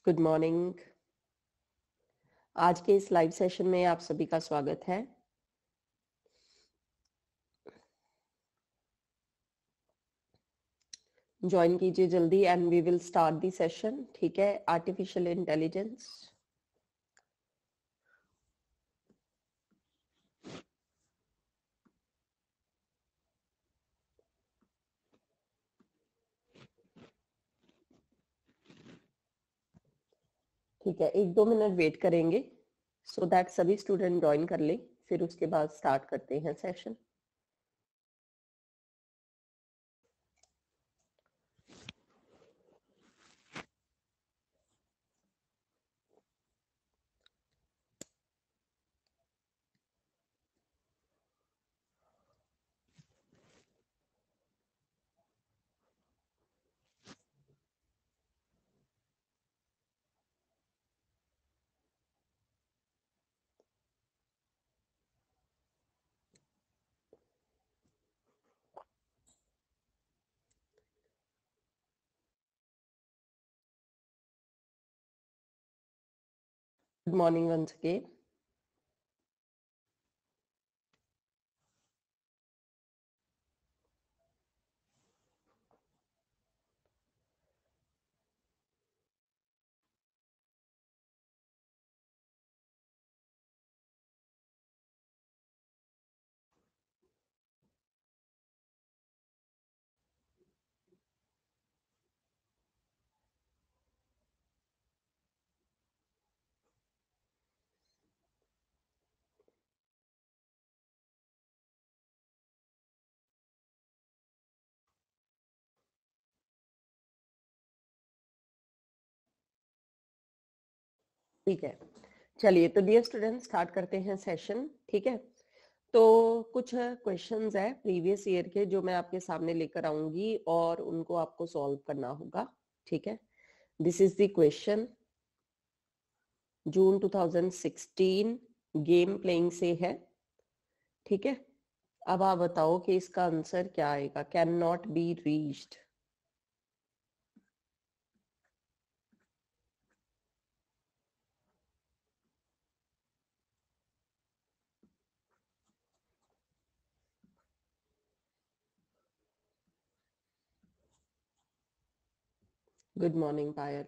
Good morning. आज के इस लाइव सेशन में आप सभी का स्वागत है। ज्वाइन कीजिए जल्दी and we will start the session. ठीक है, आर्टिफिशियल इंटेलिजेंस। ठीक है, 1-2 मिनट वेट करेंगे सो दैट सभी स्टूडेंट ज्वाइन कर ले, फिर उसके बाद स्टार्ट करते हैं session. Good morning once again. ठीक है, चलिए तो डियर स्टूडेंट स्टार्ट करते हैं सेशन। ठीक है, तो कुछ क्वेश्चंस है प्रीवियस ईयर के जो मैं आपके सामने लेकर आऊंगी और उनको आपको सॉल्व करना होगा। ठीक है, this is the question. June 2016 game playing से है। ठीक है, अब आप बताओ कि इसका आंसर क्या आएगा। Can not be reached. Good morning Payal.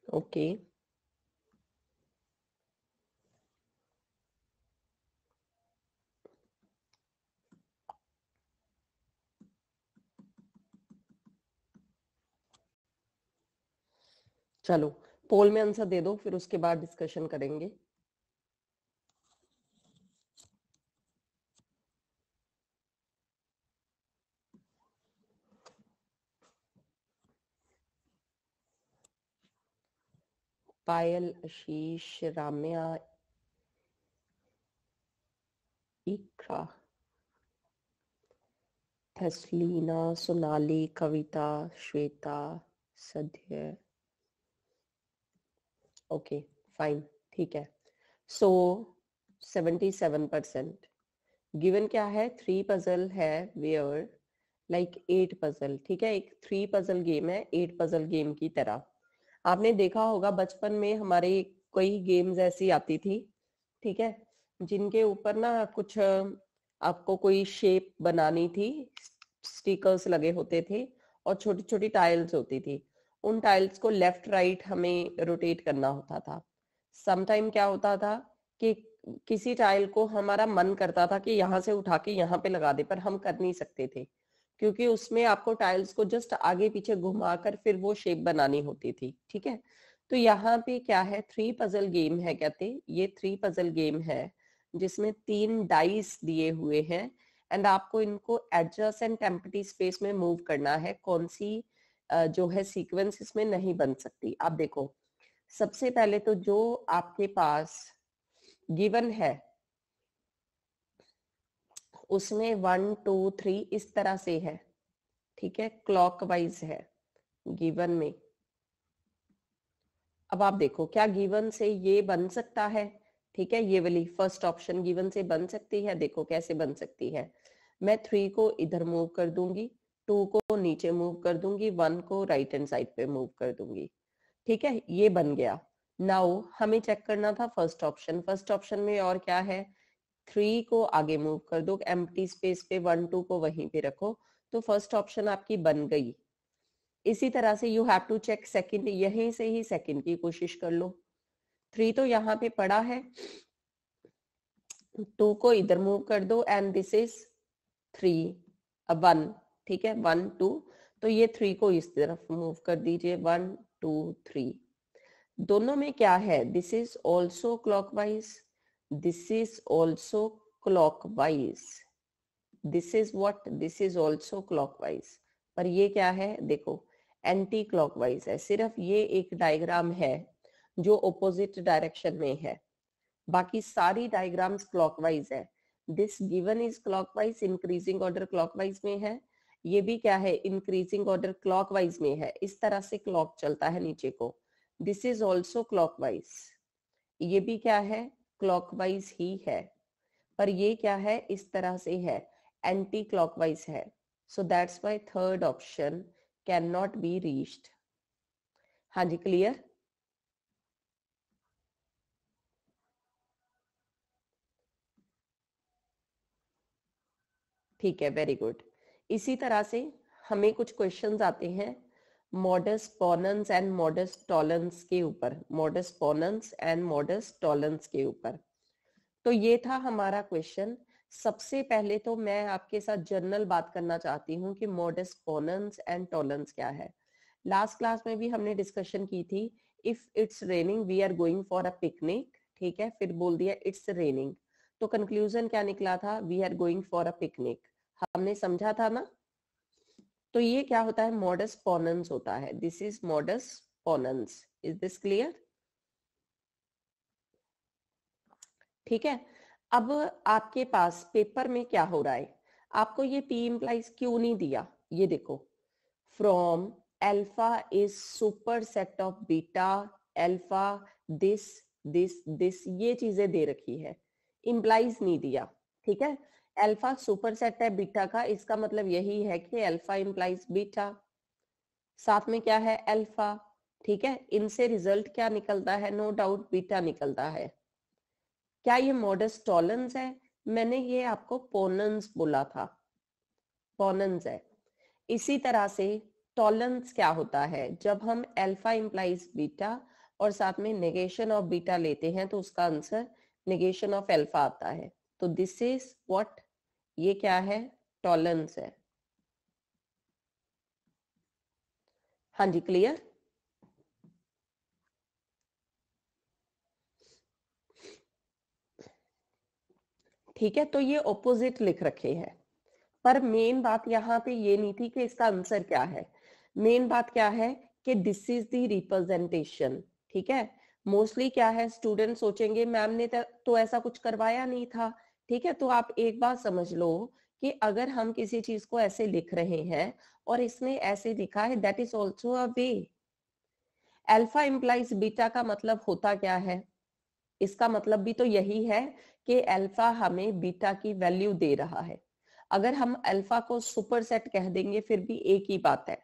Okay, चलो पोल में आंसर दे दो, फिर उसके बाद डिस्कशन करेंगे। पायल, आशीष, राम्या, इक्रा, थसलीना, सोनाली, कविता, श्वेता, सध्य। ओके फाइन, ठीक है। सो 77%। गिवन क्या है? 3 पजल है वेयर लाइक 8 पजल। ठीक है, एक 3 पजल गेम है 8 पजल गेम की तरह। आपने देखा होगा बचपन में हमारे कई गेम्स ऐसी आती थी, ठीक है, जिनके ऊपर ना कुछ आपको कोई शेप बनानी थी, स्टिकर्स लगे होते थे और छोटी छोटी टाइल्स होती थी। उन टाइल्स को लेफ्ट राइट हमें रोटेट करना होता था। समटाइम क्या होता था कि किसी टाइल को हमारा मन करता था कि यहाँ से उठा के यहाँ पे लगा दे, पर हम कर नहीं सकते थे क्योंकि उसमें आपको टाइल्स को जस्ट आगे पीछे घुमाकर फिर वो शेप बनानी होती थी। ठीक है, तो यहाँ पे क्या है? 3 पजल गेम है, कहते ये 3 पजल गेम है जिसमें 3 डाइस दिए हुए हैं एंड आपको इनको एडजेसेंट एम्प्टी स्पेस में मूव करना है। कौन सी जो है सीक्वेंस इसमें नहीं बन सकती। आप देखो सबसे पहले तो जो आपके पास गिवन है उसमें 1 2 3 इस तरह से है, ठीक है, क्लॉकवाइज है गिवन में। अब आप देखो क्या गिवन से ये बन सकता है, ठीक है, ये वाली फर्स्ट ऑप्शन गिवन से बन सकती है। देखो कैसे बन सकती है, मैं 3 को इधर मूव कर दूंगी, 2 को नीचे मूव कर दूंगी, 1 को राइट हैंड साइड पे मूव कर दूंगी, ठीक है, ये बन गया। नाउ हमें चेक करना था फर्स्ट ऑप्शन। फर्स्ट ऑप्शन में और क्या है, 3 को आगे मूव कर दो एम्प्टी स्पेस पे, 1 2 को वहीं पे रखो, तो फर्स्ट ऑप्शन आपकी बन गई। इसी तरह से you have to check second, यहीं से ही सेकंड की कोशिश कर लो। 3 तो यहाँ पे पड़ा है, 2 को इधर मूव कर दो एंड दिस इज 3 1, ठीक है, 1 2, तो ये 3 को इस तरफ मूव कर दीजिए, 1 2 3। दोनों में क्या है, this is also clockwise, this is also clockwise, this is what, this is also clockwise. पर ये क्या है, देखो एंटी क्लॉकवाइज है। सिर्फ ये एक डायग्राम है जो ऑपोजिट डायरेक्शन में है, बाकी सारी डायग्राम्स क्लॉकवाइज है। This given is clockwise, increasing order clockwise में है, ये भी क्या है, इंक्रीजिंग ऑर्डर क्लॉकवाइज में है। इस तरह से क्लॉक चलता है नीचे को। दिस इज ऑल्सो क्लॉकवाइज, ये भी क्या है, क्लॉकवाइज ही है, पर ये क्या है, इस तरह से है, एंटी क्लॉकवाइज है। So that's why third option can not be reached. हाँ जी, क्लियर? ठीक है, वेरी गुड। इसी तरह से हमें कुछ क्वेश्चंस आते हैं मॉडस पोनेंस एंड मॉडस टॉलेंस के ऊपर, मॉडस पोनेंस एंड मॉडस टॉलेंस के ऊपर। तो ये था हमारा क्वेश्चन। सबसे पहले तो मैं आपके साथ जनरल बात करना चाहती हूँ कि मॉडस पोनेंस एंड टॉलेंस क्या है। लास्ट क्लास में भी हमने डिस्कशन की थी, if it's raining we are going for a picnic, ठीक है, फिर बोल दिया इट्स रेनिंग, तो कंक्लूजन क्या निकला था, we are going for a picnic, हमने समझा था ना। तो ये क्या होता है, मॉडस पोनेंस होता है, this is modus ponens. Is this clear? ठीक है। अब आपके पास पेपर में क्या हो रहा है, आपको ये पी इम्प्लाइज क्यों नहीं दिया, ये देखो, from alpha is super set of beta, alpha this this this, ये चीजें दे रखी है, इम्प्लाइज नहीं दिया, ठीक है। अल्फा सुपर सेट है बीटा का, इसका मतलब यही है कि अल्फा इम्प्लाइज बीटा, साथ में क्या है, अल्फा, ठीक है। इनसे रिजल्ट क्या निकलता है, नो डाउट बीटा निकलता है। क्या ये मॉडस टॉलेंस है, मैंने ये आपको पोनेंस बोला था, पोनेंस है। इसी तरह से टॉलेंस क्या होता है, जब हम अल्फा इंप्लाइज बीटा और साथ में नेगेशन ऑफ बीटा लेते हैं तो उसका आंसर नेगेशन ऑफ अल्फा आता है। तो दिस इज व्हाट, ये क्या है, टॉलेंस है। हाँ जी, क्लियर? ठीक है, तो ये ऑपोजिट लिख रखे हैं, पर मेन बात यहाँ पे ये नहीं थी कि इसका आंसर क्या है। मेन बात क्या है कि दिस इज द रिप्रेजेंटेशन, ठीक है। मोस्टली क्या है, स्टूडेंट सोचेंगे मैम ने तो ऐसा कुछ करवाया नहीं था, ठीक है। तो आप एक बात समझ लो कि अगर हम किसी चीज को ऐसे लिख रहे हैं और इसने ऐसे लिखा है, that is also a way. Alpha implies beta का मतलब होता क्या है, इसका मतलब भी तो यही है कि अल्फा हमें बीटा की वैल्यू दे रहा है। अगर हम अल्फा को सुपर सेट कह देंगे फिर भी एक ही बात है।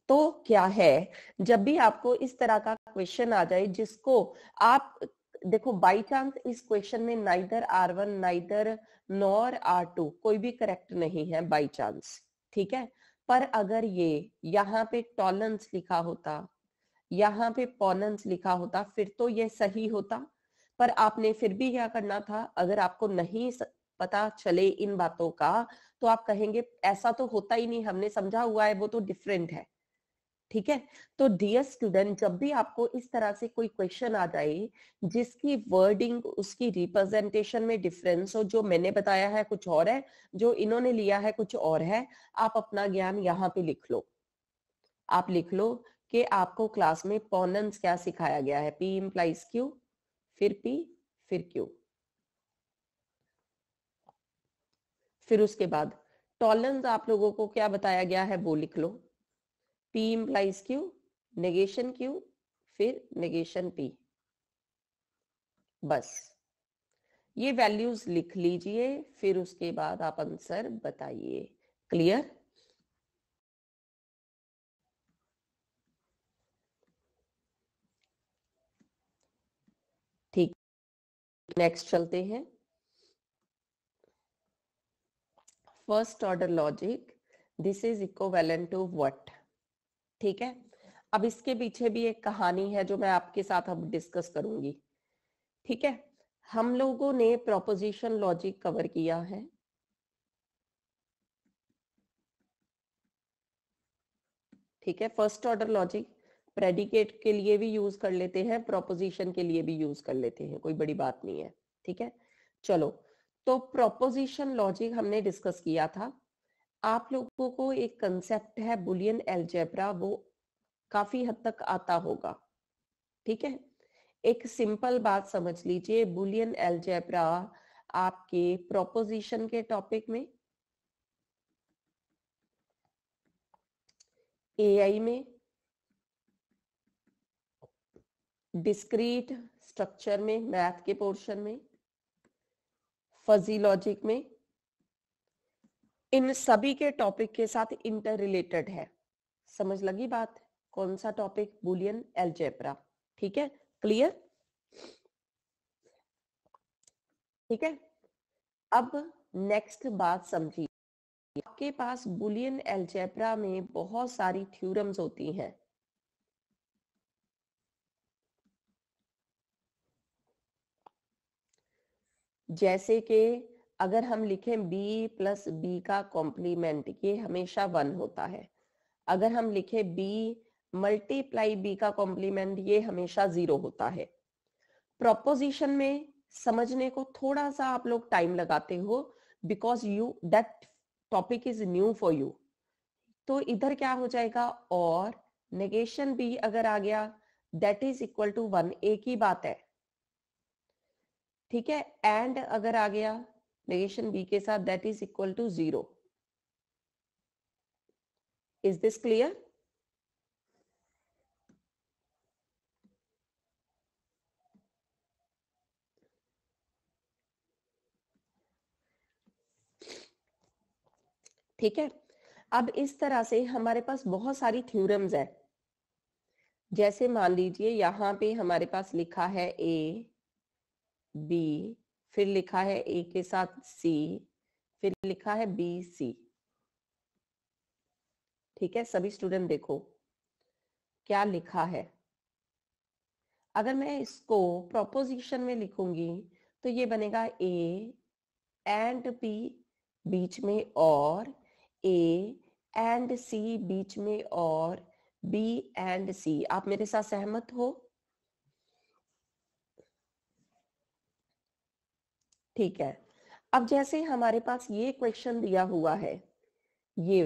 तो क्या है, जब भी आपको इस तरह का क्वेश्चन आ जाए जिसको आप देखो, बाई चांस इस क्वेश्चन में neither R1 neither nor R2 कोई भी करेक्ट नहीं है बाई चांस, ठीक है। पर अगर ये यहाँ पे टॉलेंस लिखा होता, यहाँ पे पोनेंस लिखा होता, फिर तो ये सही होता। पर आपने फिर भी क्या करना था, अगर आपको नहीं पता चले इन बातों का तो आप कहेंगे ऐसा तो होता ही नहीं, हमने समझा हुआ है, वो तो डिफरेंट है। ठीक है। तो डियर स्टूडेंट, जब भी आपको इस तरह से कोई क्वेश्चन आ जाए जिसकी वर्डिंग, उसकी रिप्रेजेंटेशन में डिफरेंस हो, जो मैंने बताया है कुछ और है, जो इन्होंने लिया है कुछ और है, आप अपना ज्ञान यहाँ पे लिख लो। आप लिख लो कि आपको क्लास में पोनेंस क्या सिखाया गया है। P implies Q, फिर P, फिर Q। फिर उसके बाद टॉलरेंस आप लोगों को क्या बताया गया है वो लिख लो। P implies Q, negation Q, फिर नेगेशन P। बस ये वैल्यूज लिख लीजिए, फिर उसके बाद आप आंसर बताइए। क्लियर? ठीक, नेक्स्ट चलते हैं। First order logic, this is equivalent to what? ठीक है। अब इसके पीछे भी एक कहानी है जो मैं आपके साथ अब डिस्कस करूंगी। ठीक है। हम लोगों ने प्रोपोजिशन लॉजिक कवर किया है। ठीक है। फर्स्ट ऑर्डर लॉजिक प्रेडिकेट के लिए भी यूज कर लेते हैं, प्रोपोजिशन के लिए भी यूज कर लेते हैं, कोई बड़ी बात नहीं है। ठीक है। चलो, तो प्रोपोजिशन लॉजिक हमने डिस्कस किया था। आप लोगों को एक कंसेप्ट है बुलियन अलजेब्रा, वो काफी हद तक आता होगा। ठीक है। एक सिंपल बात समझ लीजिए, बुलियन अलजेब्रा आपके प्रोपोजिशन के टॉपिक में, एआई में, डिस्क्रीट स्ट्रक्चर में, मैथ के पोर्शन में, फजी लॉजिक में, इन सभी के टॉपिक के साथ इंटर रिलेटेड है। समझ लगी बात? कौन सा टॉपिक? Boolean algebra. ठीक है। क्लियर? ठीक है। अब नेक्स्ट बात समझिए, आपके पास बुलियन अलजेब्रा में बहुत सारी थ्योरम्स होती हैं। जैसे कि अगर हम लिखें b प्लस बी का कॉम्प्लीमेंट, ये हमेशा 1 होता है। अगर हम लिखें b मल्टीप्लाई b का कॉम्प्लीमेंट, ये हमेशा 0 होता है। प्रोपोजिशन में समझने को थोड़ा सा आप लोग टाइम लगाते हो, because you that topic is new for you. तो इधर क्या हो जाएगा, और नेगेशन b अगर आ गया, दैट इज इक्वल टू 1, एक ही बात है। ठीक है। एंड अगर आ गया नेगेशन b के साथ, that is equal to 0। Is this clear? ठीक है। अब इस तरह से हमारे पास बहुत सारी थ्योरम्स है। जैसे मान लीजिए यहाँ पे हमारे पास लिखा है ए बी, फिर लिखा है ए के साथ सी, फिर लिखा है बी सी। ठीक है। सभी स्टूडेंट देखो क्या लिखा है। अगर मैं इसको प्रोपोजिशन में लिखूंगी तो ये बनेगा ए एंड बी बीच में, और ए एंड सी बीच में, और बी एंड सी। आप मेरे साथ सहमत हो? ठीक है। अब जैसे हमारे पास ये क्वेश्चन दिया हुआ है, ये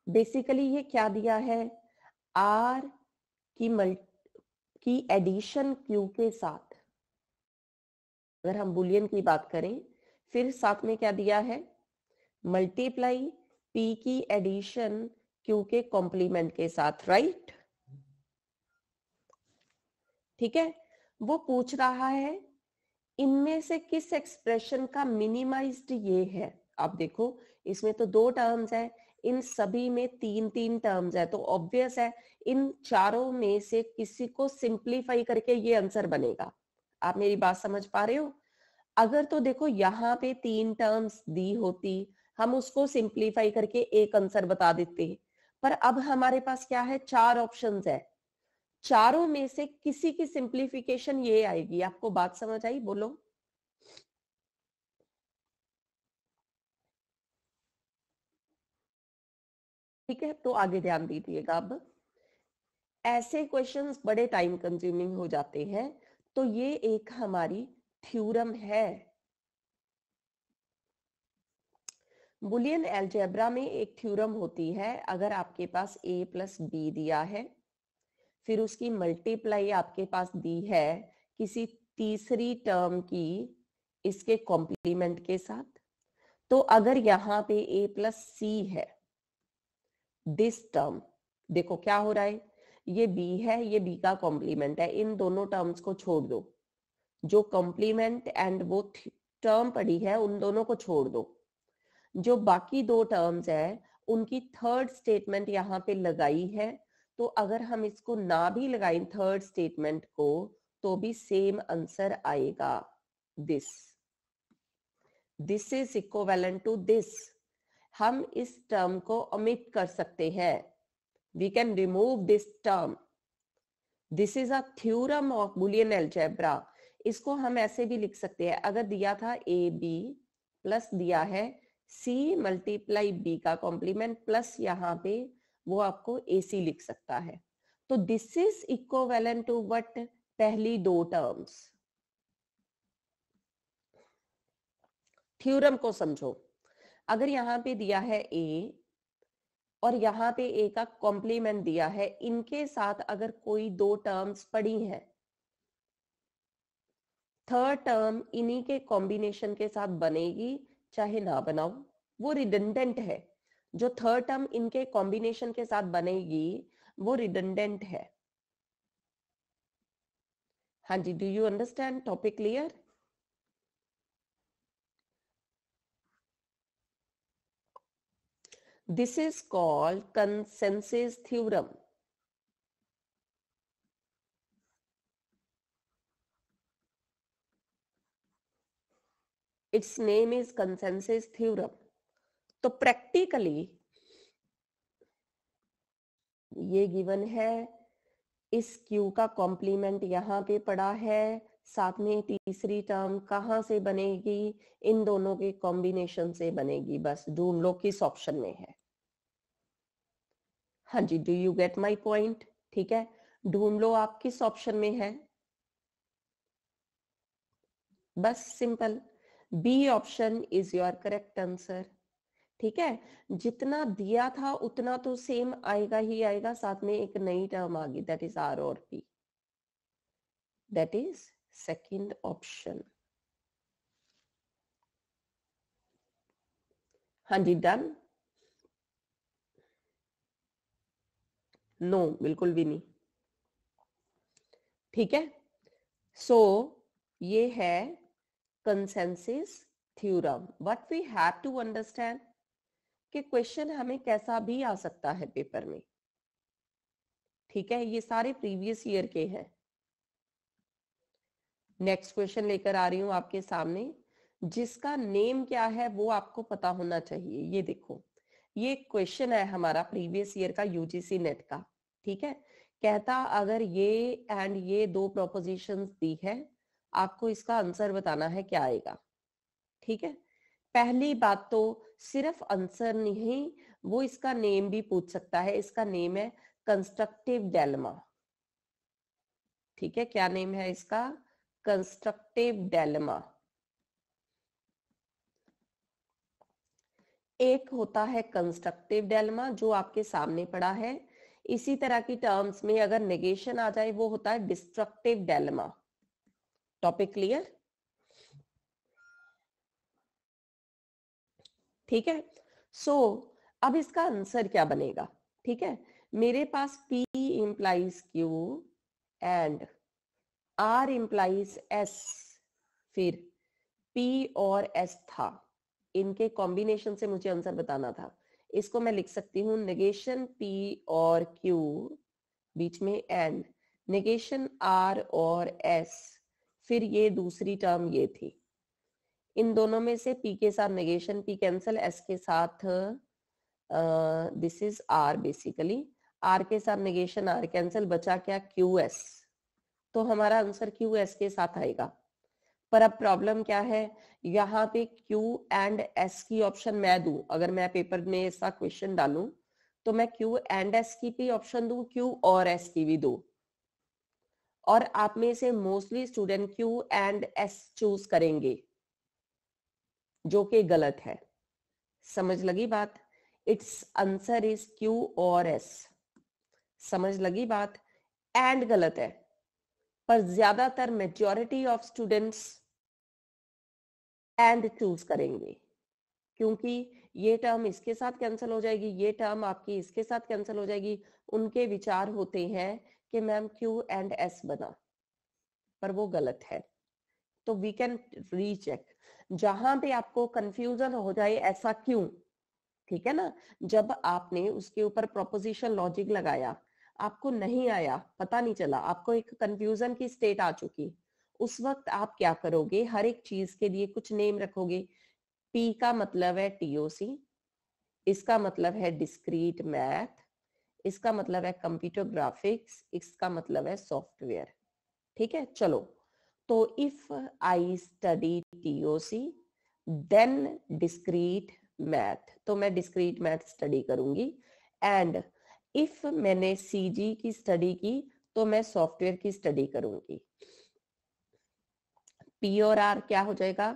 बेसिकली ये क्या दिया है, आर की एडिशन क्यू के साथ, अगर हम बुलियन की बात करें, फिर साथ में क्या दिया है, मल्टीप्लाई पी की एडिशन क्यू के कॉम्प्लीमेंट के साथ, राइट? ठीक है। वो पूछ रहा है इनमें से किस एक्सप्रेशन का मिनिमाइज्ड ये है। आप देखो, इसमें तो 2 टर्म्स है, इन सभी में 3-3 टर्म्स है, तो ऑब्वियस है इन चारों में से किसी को सिंप्लीफाई करके ये आंसर बनेगा। आप मेरी बात समझ पा रहे हो? अगर तो देखो यहाँ पे 3 टर्म्स दी होती, हम उसको सिंप्लीफाई करके एक आंसर बता देते, पर अब हमारे पास क्या है, 4 ऑप्शंस है, चारों में से किसी की सिंप्लीफिकेशन ये आएगी। आपको बात समझ आई? बोलो। ठीक है। तो आगे ध्यान दीजिएगा। अब ऐसे क्वेश्चंस बड़े टाइम कंज्यूमिंग हो जाते हैं, तो ये एक हमारी थ्योरम है। बुलियन अलजेब्रा में एक थ्योरम होती है, अगर आपके पास a प्लस बी दिया है, फिर उसकी मल्टीप्लाई आपके पास दी है किसी तीसरी टर्म की इसके कॉम्प्लीमेंट के साथ, तो अगर यहाँ पे a प्लस सी है, दिस टर्म, देखो क्या हो रहा है, ये b है, ये b का कॉम्प्लीमेंट है, इन दोनों टर्म्स को छोड़ दो, जो कॉम्प्लीमेंट एंड वो टर्म पड़ी है उन दोनों को छोड़ दो, जो बाकी दो टर्म्स है उनकी थर्ड स्टेटमेंट यहाँ पे लगाई है, तो अगर हम इसको ना भी लगाएं थर्ड स्टेटमेंट को, तो भी सेम आंसर आएगा, this is equivalent to this. हम इस टर्म को ओमिट कर सकते हैं, we can remove this term, this is a theorem of Boolean algebra. इसको हम ऐसे भी लिख सकते हैं, अगर दिया था ए बी प्लस दिया है सी मल्टीप्लाई बी का कॉम्प्लीमेंट प्लस यहाँ पे वो आपको ए सी लिख सकता है, तो this is equivalent to what, पहली दो टर्म्स। थ्योरम को समझो, अगर यहाँ पे दिया है ए और यहाँ पे ए का कॉम्प्लीमेंट दिया है, इनके साथ अगर कोई दो टर्म्स पड़ी हैं, थर्ड टर्म इन्हीं के कॉम्बिनेशन के साथ बनेगी चाहे ना बनाओ, वो रिडंडेंट है, जो थर्ड टर्म इनके कॉम्बिनेशन के साथ बनेगी वो रिडंडेंट है। हाँ जी, do you understand, topic clear? This is called consensus theorem. Its name is consensus theorem. तो प्रैक्टिकली ये गिवन है, इस Q का कॉम्प्लीमेंट यहाँ पे पड़ा है, साथ में तीसरी टर्म कहाँ से बनेगी, इन दोनों के कॉम्बिनेशन से बनेगी, बस ढूंढ लो किस ऑप्शन में है। हाँ जी, do you get my point? ठीक है, ढूंढ लो आप किस ऑप्शन में है, बस simple, B option is your correct answer. ठीक है, जितना दिया था उतना तो सेम आएगा ही आएगा, साथ में एक नई टर्म आ गई, दैट इज आर और P, that is second option. हाँ जी, डन? नो, बिल्कुल भी नहीं। ठीक है, सो ये है consensus theorem. What we have to understand कि क्वेश्चन हमें कैसा भी आ सकता है पेपर में। ठीक है, ये सारे प्रीवियस ईयर के हैं। नेक्स्ट क्वेश्चन लेकर आ रही हूं आपके सामने, जिसका नेम क्या है वो आपको पता होना चाहिए। ये देखो, ये क्वेश्चन है हमारा प्रीवियस ईयर का यूजीसी नेट का। ठीक है, कहता अगर ये एंड ये दो प्रोपोजिशंस दी है, आपको इसका आंसर बताना है क्या आएगा। ठीक है, पहली बात तो सिर्फ आंसर नहीं, वो इसका नेम भी पूछ सकता है। इसका नेम है कंस्ट्रक्टिव डेलेमा। ठीक है, क्या नेम है इसका? Constructive dilemma. एक होता है कंस्ट्रक्टिव डेलेमा जो आपके सामने पड़ा है, इसी तरह की टर्म्स में अगर नेगेशन आ जाए वो होता है डिस्ट्रक्टिव डेलेमा। Topic clear? ठीक है, सो अब इसका आंसर क्या बनेगा? ठीक है, मेरे पास P implies Q and R implies S, फिर P और S था, इनके कॉम्बिनेशन से मुझे आंसर बताना था। इसको मैं लिख सकती हूँ नेगेशन P और Q, बीच में एंड, नेगेशन R और S, फिर ये दूसरी टर्म ये थी। इन दोनों में से P के साथ नेगेशन P कैंसिल, S के साथ this is R basically, R के साथ नेगेशन R कैंसिल, बचा क्या? QS। तो हमारा आंसर QS के साथ आएगा। पर अब प्रॉब्लम क्या है, यहाँ पे Q एंड S की ऑप्शन मैं दूं, अगर मैं पेपर में ऐसा क्वेश्चन डालूं तो मैं क्यू एंड एस की भी ऑप्शन दूं, क्यू और एस की भी दूं, और आप में से mostly student Q and S choose करेंगे, जो कि गलत है। समझ लगी बात? इट्स आंसर इज क्यू और एस। समझ लगी बात? एंड गलत है, पर ज्यादातर majority of students and choose करेंगे, क्योंकि ये टर्म इसके साथ कैंसिल हो जाएगी, ये टर्म आपकी इसके साथ कैंसिल हो जाएगी। उनके विचार होते हैं कि मैम क्यू एंड एस बना, पर वो गलत है। तो वी कैन रीचेक। जहां पे आपको कंफ्यूजन हो जाए ऐसा क्यों, ठीक है ना, जब आपने उसके ऊपर प्रोपोजिशन लॉजिक लगाया, आपको नहीं आया, पता नहीं चला, आपको एक कंफ्यूजन की स्टेट आ चुकी, उस वक्त आप क्या करोगे, हर एक चीज के लिए कुछ नेम रखोगे। पी का मतलब है टीओसी, इसका मतलब है डिस्क्रीट मैथ, इसका मतलब है कंप्यूटर ग्राफिक्स, इसका मतलब है सॉफ्टवेयर। ठीक है, चलो। तो if I study TOC then discrete math, तो मैं डिस्क्रीट मैथ स्टडी करूंगी। एंड इफ मैंने सीजी की स्टडी की तो मैं सॉफ्टवेयर की स्टडी करूंगी। पी और आर क्या हो जाएगा,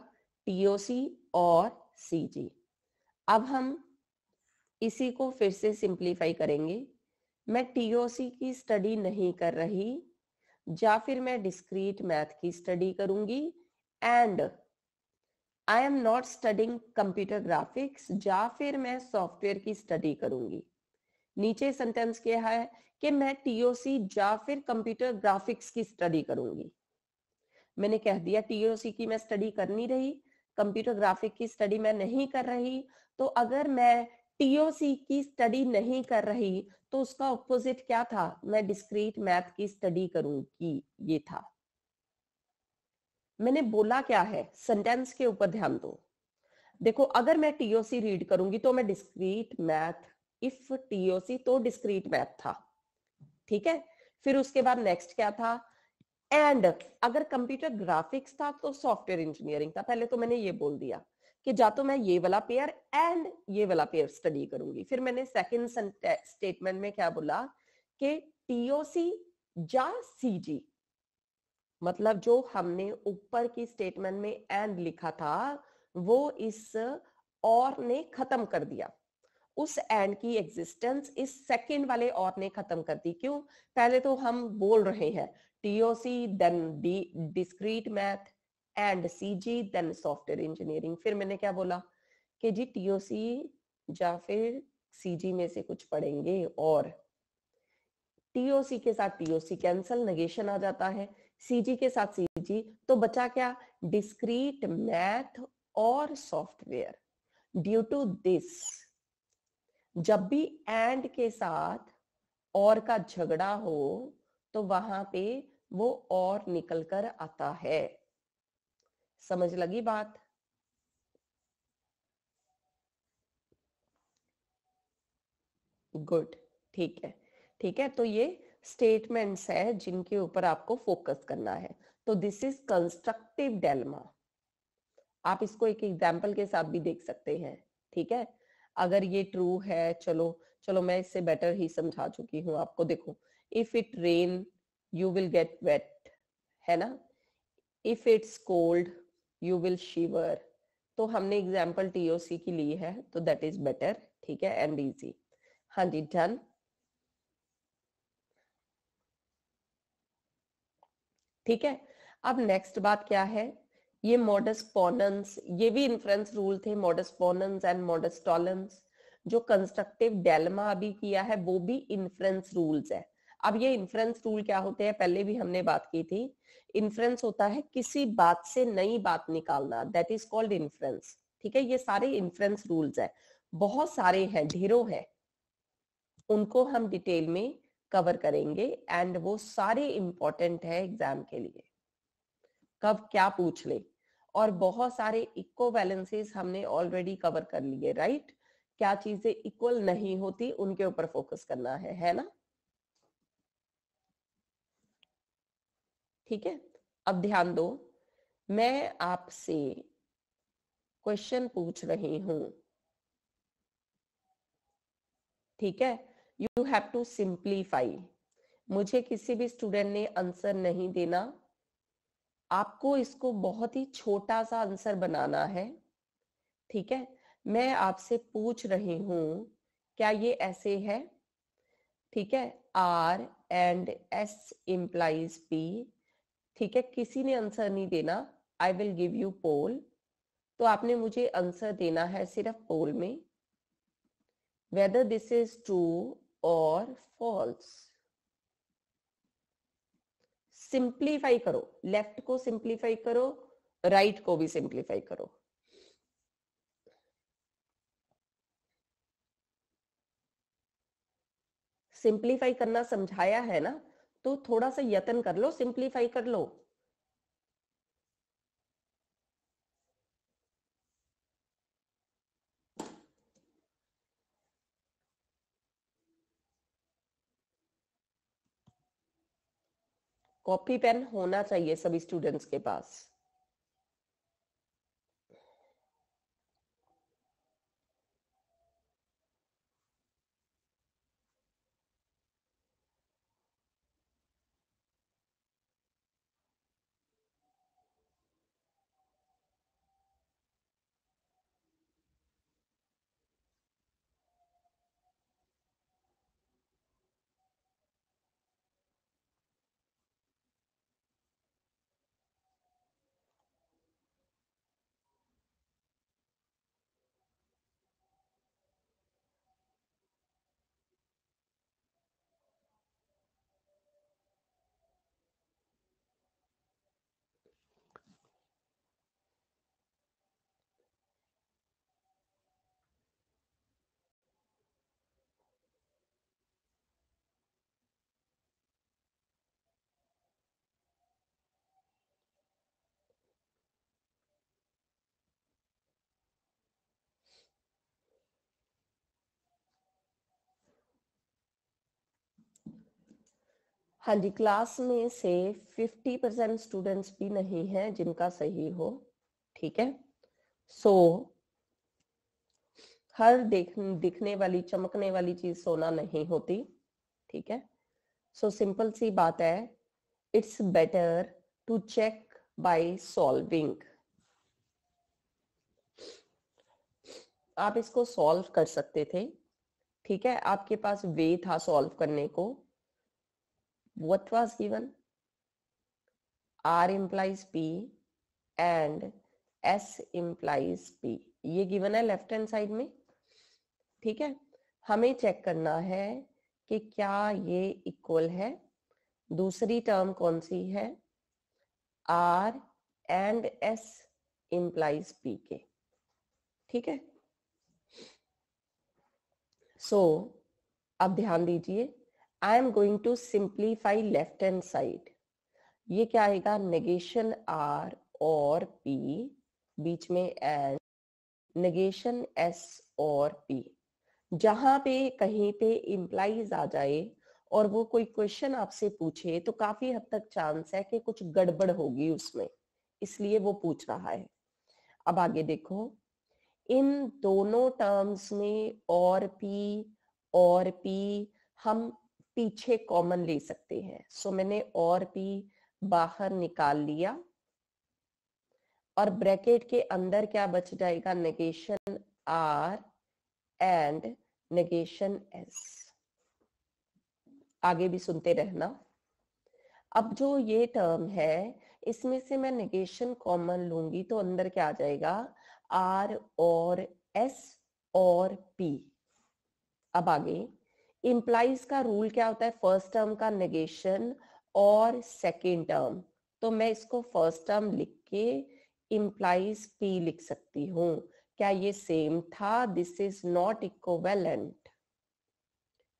टीओसी और सीजी। अब हम इसी को फिर से सिंप्लीफाई करेंगे। मैं टीओसी की स्टडी नहीं कर रही, या फिर मैं डिस्क्रीट मैथ की स्टडी करूंगी, and I am not studying computer graphics, या फिर मैं सॉफ्टवेयर की स्टडी करूंगी। नीचे सेंटेंस क्या है कि मैं टीओसी या फिर कंप्यूटर ग्राफिक्स की स्टडी करूंगी। मैंने कह दिया टीओसी की मैं स्टडी कर नहीं रही, कंप्यूटर ग्राफिक की स्टडी मैं नहीं कर रही। तो अगर मैं टीओसी की स्टडी नहीं कर रही तो उसका ऑपोजिट क्या था, मैं डिस्क्रीट मैथ की स्टडी करूंगी, ये था। मैंने बोला क्या है, सेंटेंस के ऊपर ध्यान दो। देखो, अगर मैं टीओसी रीड करूंगी तो मैं डिस्क्रीट मैथ, इफ टीओसी तो डिस्क्रीट मैथ था, ठीक है। फिर उसके बाद नेक्स्ट क्या था, एंड अगर कंप्यूटर ग्राफिक्स था तो सॉफ्टवेयर इंजीनियरिंग था। पहले तो मैंने ये बोल दिया कि जा तो मैं ये वाला पेयर एंड ये वाला पेयर स्टडी करूंगी। फिर मैंने सेकंड स्टेटमेंट में क्या बोला कि टीओसी या सीजी, मतलब जो हमने ऊपर की स्टेटमेंट में एंड लिखा था वो इस और ने खत्म कर दिया, उस एंड की एग्जिस्टेंस इस सेकंड वाले और ने खत्म कर दी। क्यों, पहले तो हम बोल रहे हैं TOC then discrete math and CG then software engineering. फिर मैंने क्या बोला कि जी टीओसी या फिर सीजी में से कुछ पढ़ेंगे, और टीओसी के साथ टीओसी कैंसल, नेगेशन आ जाता है, सीजी के साथ सीजी, तो बचा क्या, डिस्क्रीट मैथ और सॉफ्टवेयर। ड्यू टू दिस, जब भी एंड के साथ और का झगड़ा हो तो वहां पे वो और निकल कर आता है। समझ लगी बात? गुड, ठीक है। ठीक है, तो ये स्टेटमेंट्स है जिनके ऊपर आपको फोकस करना है। तो दिस इज कंस्ट्रक्टिव डेल्मा। आप इसको एक एग्जाम्पल के साथ भी देख सकते हैं, ठीक है। अगर ये ट्रू है, चलो चलो मैं इससे बेटर ही समझा चुकी हूँ आपको। देखो, if it rain you will get wet, है ना। If it's cold you will shiver. तो हमने एग्जाम्पल टीओसी की ली है, तो दैट इज बेटर, ठीक है, एंड इजी। हाँ जी, डन। ठीक है, अब नेक्स्ट बात क्या है, ये मॉडस पोनेंस, ये भी इन्फ्रेंस रूल थे, मॉडस पोनेंस एंड मॉडस टॉलेंस। जो कंस्ट्रक्टिव डेल्मा अभी किया है वो भी इन्फ्रेंस रूल्स है। अब ये इन्फ्रेंस रूल क्या होते हैं, पहले भी हमने बात की थी। इन्फ्रेंस होता है किसी बात से नई बात निकालना, दैट इज कॉल्ड इन्फ्रेंस। ठीक है, ये सारे इन्फ्रेंस रूल्स है, बहुत सारे हैं, ढेरों हैं, उनको हम डिटेल में कवर करेंगे, एंड वो सारे इंपॉर्टेंट है एग्जाम के लिए, कब क्या पूछ ले। और बहुत सारे इक्विवेलेंसेस हमने ऑलरेडी कवर कर लिए, राइट। क्या चीजें इक्वल नहीं होती उनके ऊपर फोकस करना है ना। ठीक है, अब ध्यान दो, मैं आपसे क्वेश्चन पूछ रही हूं, ठीक है, यू हैव टू सिंप्लीफाई। मुझे किसी भी स्टूडेंट ने आंसर नहीं देना, आपको इसको बहुत ही छोटा सा आंसर बनाना है। ठीक है, मैं आपसे पूछ रही हूं क्या ये ऐसे है? ठीक है, R and S implies P. ठीक है, किसी ने आंसर नहीं देना, I will give you poll. तो आपने मुझे आंसर देना है सिर्फ पोल में, whether this is true or false। Simplify करो, लेफ्ट को सिंप्लीफाई करो, राइट को भी सिंप्लीफाई करो। सिंप्लीफाई करना समझाया है ना, तो थोड़ा सा यत्न कर लो, सिंप्लीफाई कर लो। कॉपी पेन होना चाहिए सभी स्टूडेंट्स के पास। हाँ जी, क्लास में से 50% स्टूडेंट्स भी नहीं हैं जिनका सही हो। ठीक है, सो हर दिखने वाली चमकने वाली चीज सोना नहीं होती। ठीक है, सो सिंपल सी बात है, it's better to check by solving. आप इसको सॉल्व कर सकते थे। ठीक है, आपके पास वे था सॉल्व करने को। What was given? R implies P and S implies P, ये गिवन है लेफ्ट हैंड साइड में। ठीक है, हमें चेक करना है कि क्या ये इक्वल है। दूसरी टर्म कौन सी है? R and S implies P के। ठीक है, सो अब ध्यान दीजिए, I am going to simplify left hand side. ये क्या आएगा? नेगेशन R और P, बीच में एंड, नेगेशन S और P। जहां पे कहीं पे इम्प्लाइज आ जाए और वो कोई क्वेश्चन आपसे पूछे तो काफी हद तक चांस है कि कुछ गड़बड़ होगी उसमें, इसलिए वो पूछ रहा है। अब आगे देखो, इन दोनों टर्म्स में और पी हम पीछे कॉमन ले सकते हैं। सो मैंने और पी बाहर निकाल लिया और ब्रैकेट के अंदर क्या बच जाएगा? Negation R and negation S. आगे भी सुनते रहना। अब जो ये टर्म है इसमें से मैं नेगेशन कॉमन लूंगी तो अंदर क्या आ जाएगा? आर और एस और पी। अब आगे, इम्प्लाइज का रूल क्या होता है? फर्स्ट टर्म का नेगेशन और सेकेंड टर्म। तो मैं इसको फर्स्ट टर्म लिख के इम्प्लाइज पी लिख सकती हूँ। क्या ये सेम था? This is not equivalent.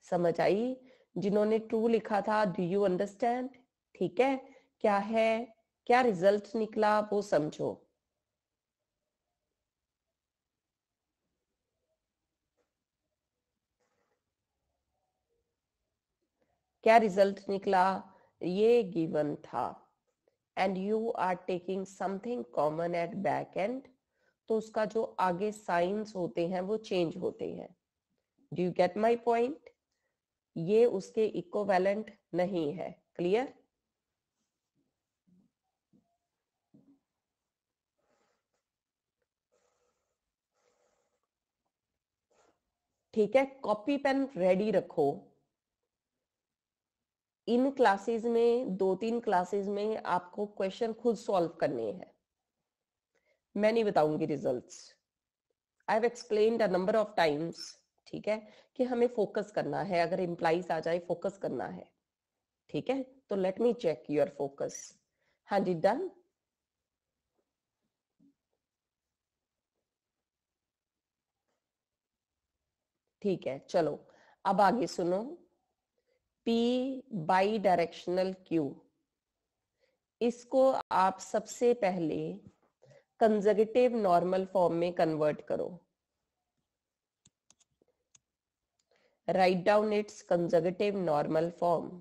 समझ आई? जिन्होंने ट्रू लिखा था, डू यू अंडरस्टैंड? ठीक है, क्या है, क्या रिजल्ट निकला वो समझो। क्या रिजल्ट निकला? ये गिवन था and you are taking something common at back end, तो उसका जो आगे साइंस होते हैं वो चेंज होते हैं। Do you get my point? ये उसके इक्विवेलेंट नहीं है। क्लियर? ठीक है, कॉपी पेन रेडी रखो। इन क्लासेस में, 2-3 क्लासेस में आपको क्वेश्चन खुद सॉल्व करने हैं, मैं नहीं बताऊंगी results. I have explained a number of times, ठीक है, कि हमें फोकस करना है, अगर इम्प्लाइज आ जाए फोकस करना है। ठीक है, तो let me check your focus. हाँ जी, डन। ठीक है, चलो अब आगे सुनो। P बाई डायरेक्शनल Q, इसको आप सबसे पहले कंजर्वेटिव नॉर्मल फॉर्म में कन्वर्ट करो। Write down it's conservative normal form.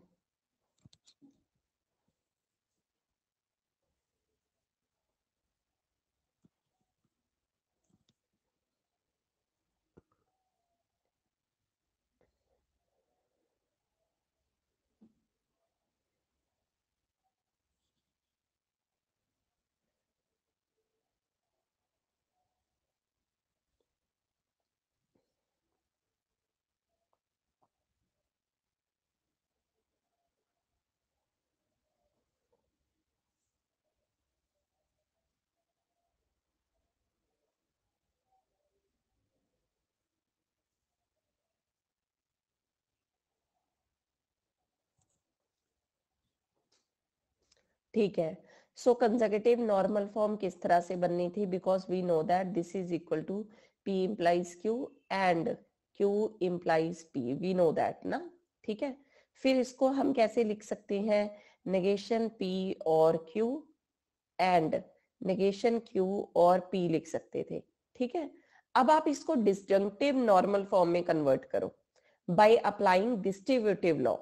ठीक है, सो कंजर्वेटिव नॉर्मल फॉर्म किस तरह से बननी थी? Because we know that this is equal to P implies Q and Q implies P, we know that ना। ठीक है, फिर इसको हम कैसे लिख सकते हैं? नेगेशन P और Q एंड नेगेशन Q और P लिख सकते थे। ठीक है, अब आप इसको डिस्जंक्टिव नॉर्मल फॉर्म में कन्वर्ट करो by applying distributive law.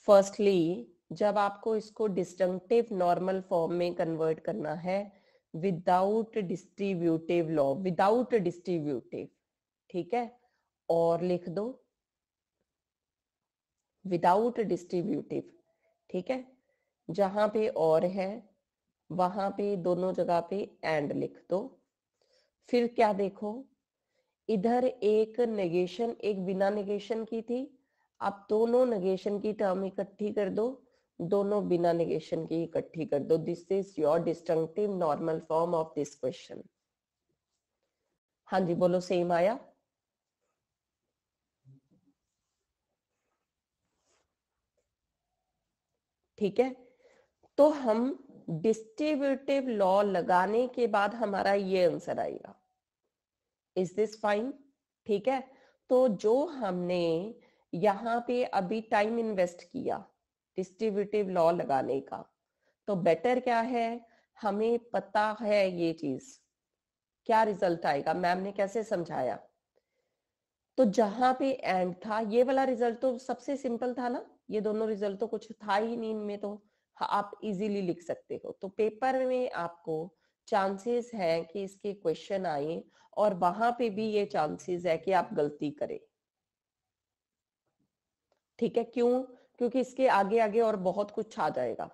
Firstly, जब आपको इसको डिस्जंक्टिव नॉर्मल फॉर्म में कन्वर्ट करना है without distributive law, without distributive, ठीक है, और लिख दो विदाउट डिस्ट्रीब्यूटिव। ठीक है, जहां पे और है वहां पे दोनों जगह पे एंड लिख दो। फिर क्या देखो, इधर एक नेगेशन, एक बिना नेगेशन की थी, आप दोनों नेगेशन की टर्म इकट्ठी कर दो, दोनों बिना नेगेशन की इकट्ठी कर दो। This is your distinctive normal form of this question. हाँ जी बोलो, सेम आया? ठीक है, तो हम डिस्ट्रीब्यूटिव लॉ लगाने के बाद हमारा ये आंसर आएगा। Is this fine? ठीक है, तो जो हमने यहाँ पे अभी टाइम इन्वेस्ट किया, डिस्ट्रीब्यूटिव लॉ लगाने का। तो बेटर क्या है, हमें पता है ये चीज, क्या रिजल्ट आएगा, मैम ने कैसे समझाया। तो जहां पे एंड था, ये वाला रिजल्ट तो सबसे सिंपल था ना, ये दोनों रिजल्ट तो कुछ था ही नहीं इनमें, तो आप इजीली लिख सकते हो। तो पेपर में आपको चांसेस है कि इसके क्वेश्चन आए, और वहां पे भी ये चांसेस है कि आप गलती करें। ठीक है, क्यों? क्योंकि इसके आगे आगे और बहुत कुछ आ जाएगा।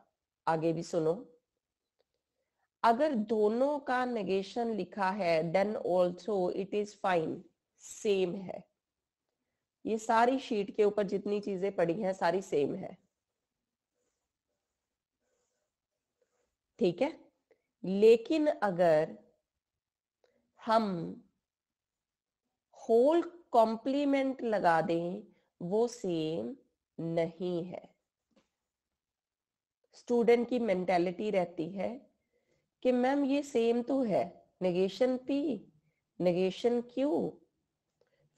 आगे भी सुनो, अगर दोनों का नेगेशन लिखा है then also it is fine, same है। ये सारी शीट के ऊपर जितनी चीजें पड़ी हैं सारी सेम है, ठीक है। लेकिन अगर हम होल कॉम्प्लीमेंट लगा दें, वो सेम नहीं है। स्टूडेंट की मेंटेलिटी रहती है कि मैम ये सेम तो है, नेगेशन पी, नेगेशन क्यू,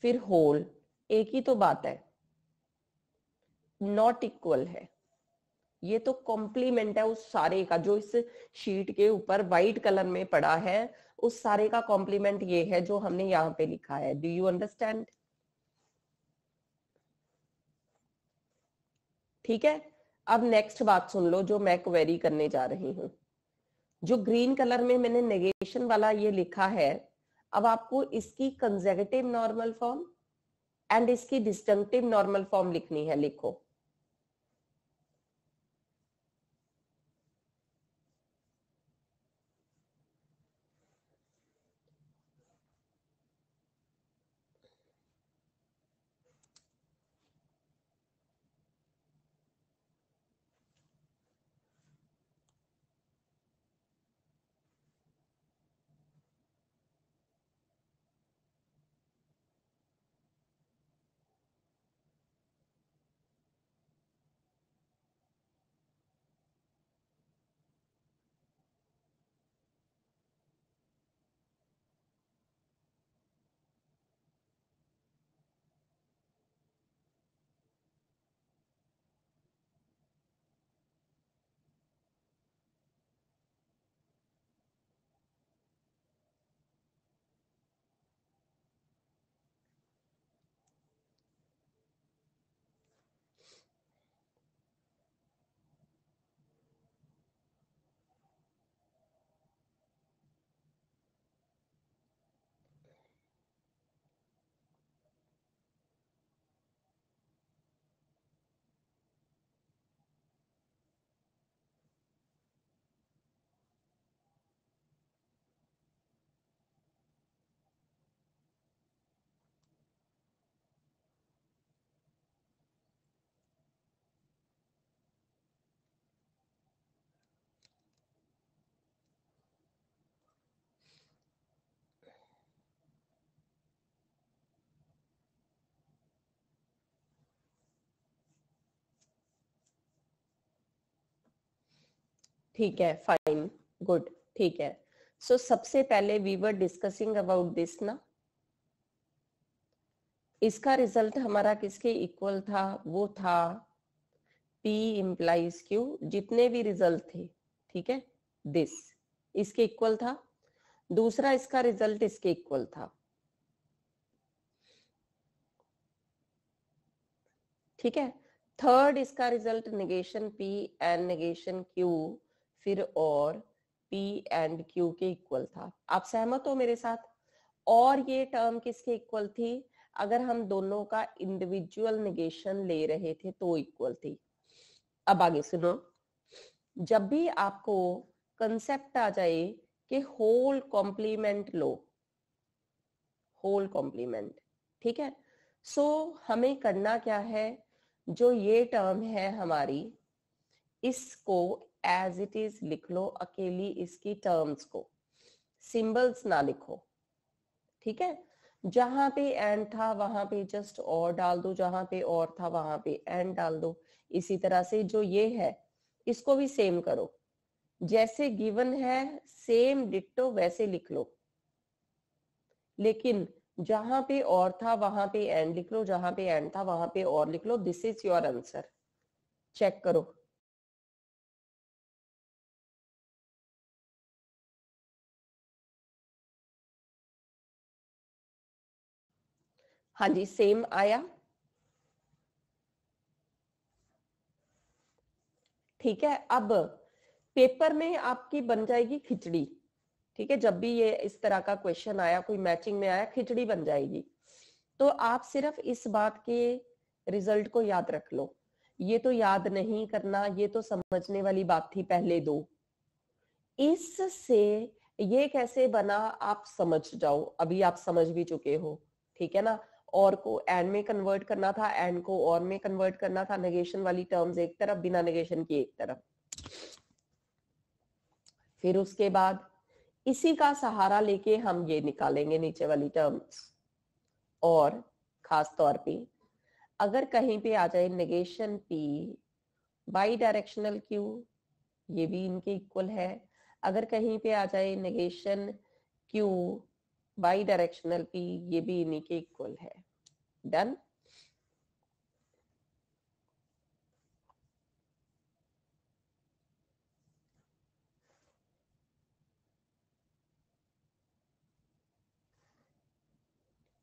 फिर होल, एक ही तो बात है, नॉट इक्वल है। ये तो कॉम्प्लीमेंट है उस सारे का जो इस शीट के ऊपर व्हाइट कलर में पड़ा है, उस सारे का कॉम्प्लीमेंट ये है जो हमने यहाँ पे लिखा है। Do you understand? ठीक है, अब नेक्स्ट बात सुन लो जो मैं क्वेरी करने जा रही हूँ। जो ग्रीन कलर में मैंने नेगेशन वाला ये लिखा है, अब आपको इसकी कंसेक्यूटिव नॉर्मल फॉर्म एंड इसकी डिस्जंक्टिव नॉर्मल फॉर्म लिखनी है, लिखो। ठीक है, फाइन, गुड, ठीक है। सो सबसे पहले we were discussing about this ना, इसका रिजल्ट हमारा किसके इक्वल था? वो था P इम्प्लाइज Q, जितने भी रिजल्ट थे, ठीक है, दिस इसके इक्वल था। दूसरा इसका रिजल्ट इसके इक्वल था, ठीक है। थर्ड इसका result negation P and negation Q, फिर और P एंड Q के इक्वल था। आप सहमत हो मेरे साथ? और ये टर्म किसके इक्वल थी? अगर हम दोनों का इंडिविजुअल नेगेशन ले रहे थे तो इक्वल थी। अब आगे सुनो, जब भी आपको कंसेप्ट आ जाए कि होल कॉम्प्लीमेंट लो, होल कॉम्प्लीमेंट, ठीक है, सो हमें करना क्या है, जो ये टर्म है हमारी, इसको एज इट इज लिख लो, अकेली इसकी टर्म्स को, सिंबल्स ना लिखो, ठीक है। जहां पे एंड था वहां पे जस्ट और डाल दो, जहां पे और था वहां पे एंड डाल दो। इसी तरह से जो ये है इसको भी सेम करो, जैसे गिवन है सेम डिट्टो वैसे लिख लो, लेकिन जहां पे और था वहां पे एंड लिख लो, जहां पे एंड था वहां पे और लिख लो। This is your answer. Check करो। हाँ जी, सेम आया। ठीक है, अब पेपर में आपकी बन जाएगी खिचड़ी। ठीक है, जब भी ये इस तरह का क्वेश्चन आया, कोई मैचिंग में आया, खिचड़ी बन जाएगी। तो आप सिर्फ इस बात के रिजल्ट को याद रख लो। ये तो याद नहीं करना, ये तो समझने वाली बात थी पहले दो। इससे ये कैसे बना आप समझ जाओ, अभी आप समझ भी चुके हो। ठीक है ना, और को एंड में कन्वर्ट करना था, एंड को और में कन्वर्ट करना था, नेगेशन वाली टर्म्स एक तरफ, बिना नेगेशन की एक तरफ। फिर उसके बाद इसी का सहारा लेके हम ये निकालेंगे नीचे वाली टर्म्स। और खास तौर पे अगर कहीं पे आ जाए negation P by directional Q, ये भी इनके इक्वल है। अगर कहीं पे आ जाए negation Q by directional P, ये भी इन्हीं के इक्वल है। डन।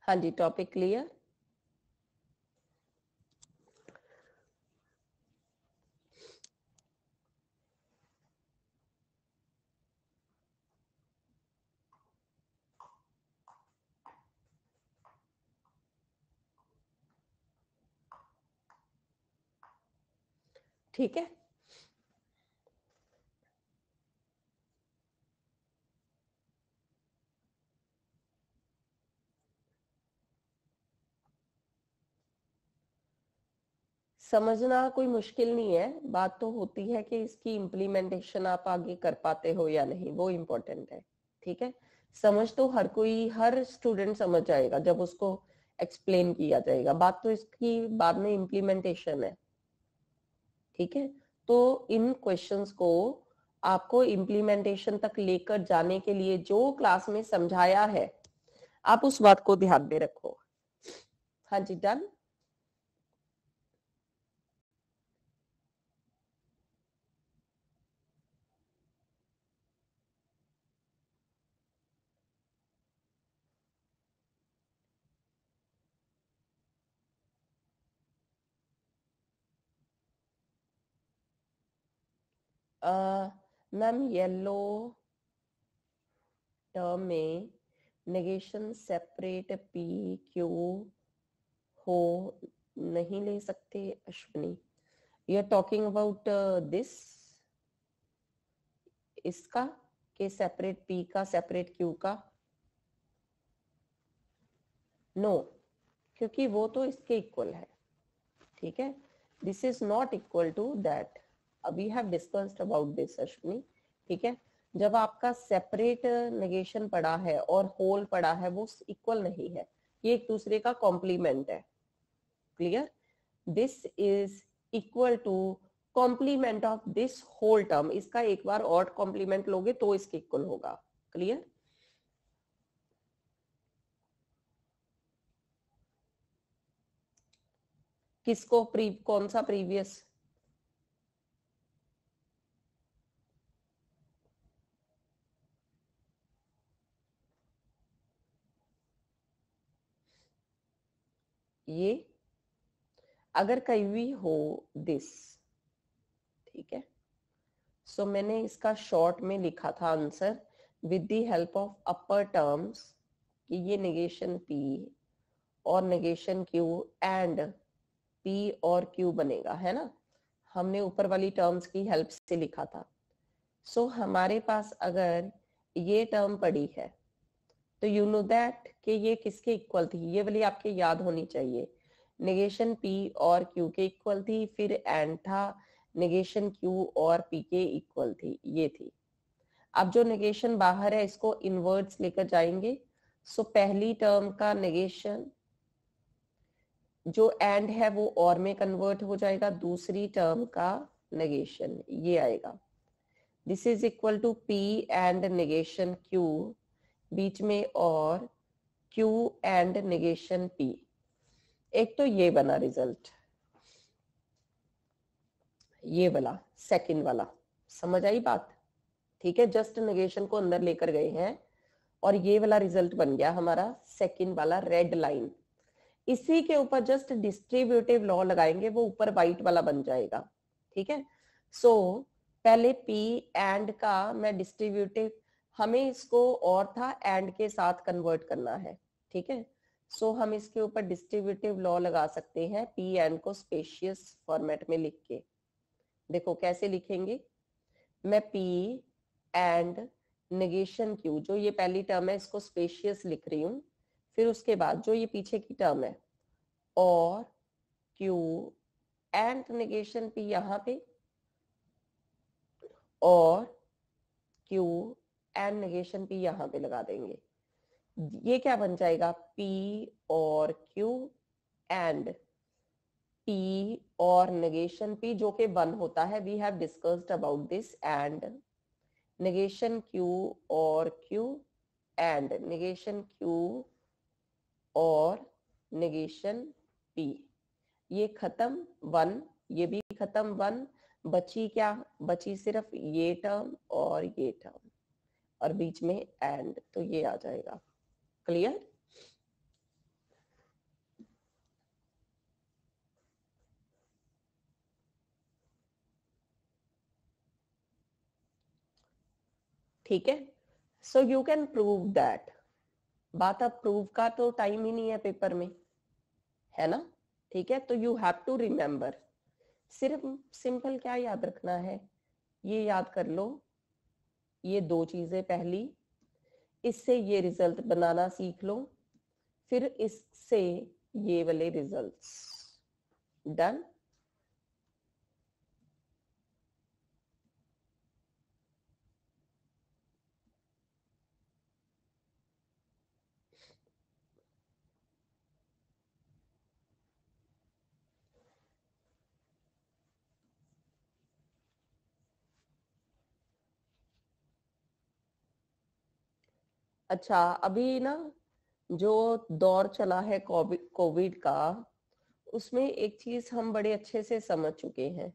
हाँ जी, टॉपिक क्लियर। ठीक है, समझना कोई मुश्किल नहीं है। बात तो होती है कि इसकी इम्प्लीमेंटेशन आप आगे कर पाते हो या नहीं, वो इम्पोर्टेंट है। ठीक है, समझ तो हर कोई, हर स्टूडेंट समझ जाएगा जब उसको एक्सप्लेन किया जाएगा। बात तो इसकी बाद में इम्प्लीमेंटेशन है। ठीक है, तो इन क्वेश्चंस को आपको इम्प्लीमेंटेशन तक लेकर जाने के लिए जो क्लास में समझाया है, आप उस बात को ध्यान में रखो। हाँ जी, डन। मैम येलो टर्म में नेगेशन सेपरेट पी क्यू हो नहीं ले सकते Ashwini? You are talking about this, इसका, के सेपरेट पी का सेपरेट क्यू का? नो, क्योंकि वो तो इसके इक्वल है। ठीक है, this is not equal to that. We have discussed about this Ashwini. ठीक है, जब आपका सेपरेट नेगेशन पड़ा है और होल पड़ा है, वो इक्वल नहीं है, ये एक दूसरे का कॉम्प्लीमेंट है। Clear? This is equal to complement of this whole term. इसका एक बार और कॉम्प्लीमेंट लोगे तो इसके इक्वल होगा। क्लियर? किसको कौन सा प्रीवियस? ये अगर कहीं भी हो दिस, ठीक है, सो मैंने इसका शॉर्ट में लिखा था answer with the help of upper terms, कि ये नेगेशन पी और नेगेशन क्यू एंड पी और क्यू बनेगा, है ना। हमने ऊपर वाली टर्म्स की हेल्प से लिखा था। सो हमारे पास अगर ये टर्म पड़ी है तो यू नो दैट कि ये किसके इक्वल थी, ये वाली आपके याद होनी चाहिए। नेगेशन पी और क्यू के इक्वल थी, फिर एंड था नेगेशन क्यू और पी के इक्वल थी, ये थी। अब जो नेगेशन बाहर है इसको इनवर्ट्स लेकर जाएंगे। सो पहली टर्म का नेगेशन जो एंड है वो और में कन्वर्ट हो जाएगा, दूसरी टर्म का नेगेशन ये आएगा। This is equal to P and negation Q, बीच में और क्यू एंड नेगेशन पी। एक तो ये बना रिजल्ट। ये वाला सेकंड वाला, समझ आई बात? ठीक है, जस्ट नेगेशन को अंदर लेकर गए हैं और ये वाला रिजल्ट बन गया हमारा सेकंड वाला रेड लाइन। इसी के ऊपर जस्ट डिस्ट्रीब्यूटिव लॉ लगाएंगे, वो ऊपर वाइट वाला बन जाएगा। ठीक है, सो पहले पी एंड का मैं डिस्ट्रीब्यूटिव, हमें इसको और था एंड के साथ कन्वर्ट करना है। ठीक है, सो हम इसके ऊपर डिस्ट्रीब्यूटिव लॉ लगा सकते हैं पी एंड को स्पेशियस फॉर्मेट में लिख के। देखो कैसे लिखेंगे, मैं पी एंड नेगेशन क्यू, जो ये पहली टर्म है इसको स्पेशियस लिख रही हूँ, फिर उसके बाद जो ये पीछे की टर्म है और क्यू एंड नेगेशन पी यहाँ पे, और क्यू एंड नेगेशन पी यहाँ पे लगा देंगे। ये क्या बन जाएगा, पी और क्यू एंड पी और नेगेशन पी, जो कि 1 होता है, we have discussed about this, and negation Q और क्यू एंड नेगेशन क्यू और नेगेशन पी। ये खत्म 1, ये भी खत्म 1, बची क्या, बची सिर्फ ये टर्म और ये टर्म और बीच में एंड, तो ये आ जाएगा। क्लियर? ठीक है, so you can prove that. बात अब प्रूव का तो टाइम ही नहीं है पेपर में, है ना? ठीक है, तो यू हैव टू रिमेम्बर, सिर्फ सिंपल क्या याद रखना है, ये याद कर लो, ये 2 चीजें। पहली, इससे ये रिजल्ट बनाना सीख लो, फिर इससे ये वाले रिजल्ट्स। डन? अच्छा, अभी ना जो दौर चला है कोविड का, उसमें एक चीज हम बड़े अच्छे से समझ चुके हैं,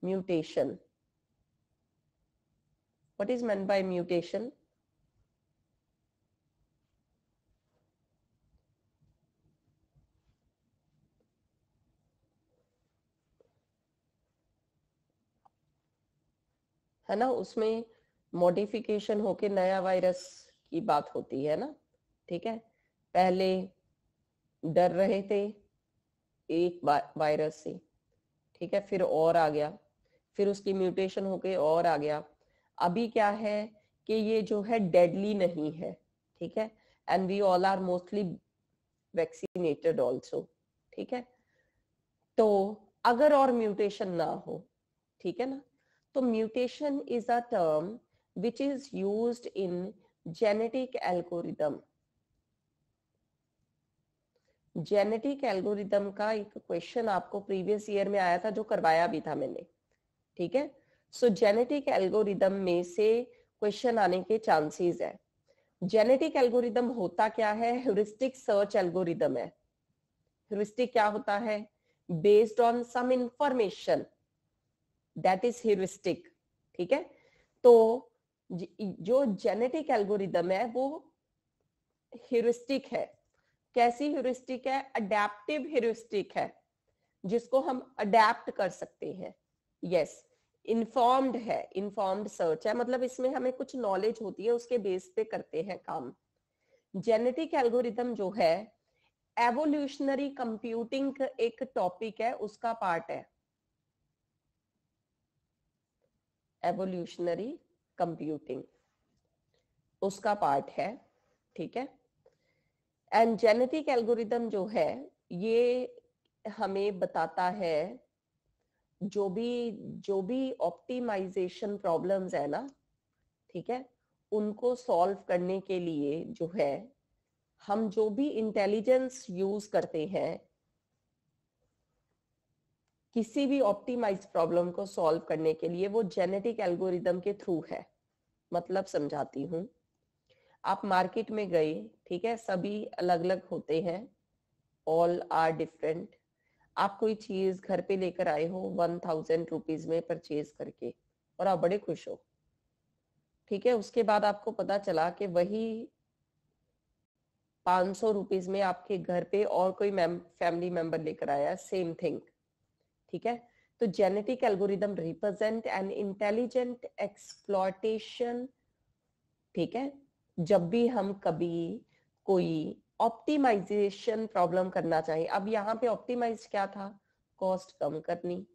mutation. What is meant by mutation? है ना, उसमें मॉडिफिकेशन होके नया वायरस की बात होती है ना। ठीक है, पहले डर रहे थे एक वायरस से, ठीक है, फिर और आ गया, फिर उसकी म्यूटेशन होके और आ गया। अभी क्या है कि ये जो है डेडली नहीं है, ठीक है, and we all are mostly vaccinated also. ठीक है, तो अगर और म्यूटेशन ना हो, ठीक है ना, तो mutation is a term which is used in genetic algorithm. Genetic algorithm का एक क्वेश्चन आपको प्रीवियस ईयर में आया था, जो करवाया भी था मैंने। ठीक है, सो जेनेटिक एल्गोरिदम में से क्वेश्चन आने के चांसेस है। जेनेटिक एल्गोरिदम होता क्या है, ह्यूरिस्टिक सर्च एल्गोरिदम है। ह्यूरिस्टिक क्या होता है, based on some information, that is heuristic. ठीक है, तो जो जेनेटिक एल्गोरिदम है वो ह्यूरिस्टिक है। कैसी ह्यूरिस्टिक है, अडेप्टिव ह्यूरिस्टिक है, जिसको हम अडेप्ट कर सकते हैं। यस, इन्फॉर्म्ड है, इन्फॉर्म्ड सर्च है, मतलब इसमें हमें कुछ नॉलेज होती है, उसके बेस पे करते हैं काम। जेनेटिक एल्गोरिदम जो है एवोल्यूशनरी कंप्यूटिंग एक टॉपिक है, उसका पार्ट है एवोल्यूशनरी कंप्यूटिंग, उसका पार्ट है। ठीक है, एंड जेनेटिक एल्गोरिदम जो है ये हमें बताता है जो भी ऑप्टिमाइजेशन प्रॉब्लम्स है ना, ठीक है, उनको सॉल्व करने के लिए जो है हम जो भी इंटेलिजेंस यूज करते हैं किसी भी ऑप्टिमाइज प्रॉब्लम को सॉल्व करने के लिए, वो जेनेटिक एल्गोरिदम के थ्रू है। मतलब समझाती हूँ, आप मार्केट में गए, ठीक है, सभी अलग अलग होते हैं, ऑल आर डिफरेंट। आप कोई चीज घर पे लेकर आए हो 1000 रुपीज में परचेज करके और आप बड़े खुश हो, ठीक है। उसके बाद आपको पता चला कि वही 500 रुपीज में आपके घर पे और कोई फैमिली मेंबर लेकर आया सेम थिंग, ठीक है। तो genetic algorithm represent an intelligent exploitation, ठीक है। जब भी हम कभी कोई ऑप्टिमाइजेशन प्रॉब्लम करना चाहिए, अब यहाँ पे ऑप्टिमाइज क्या था, कॉस्ट कम करनी,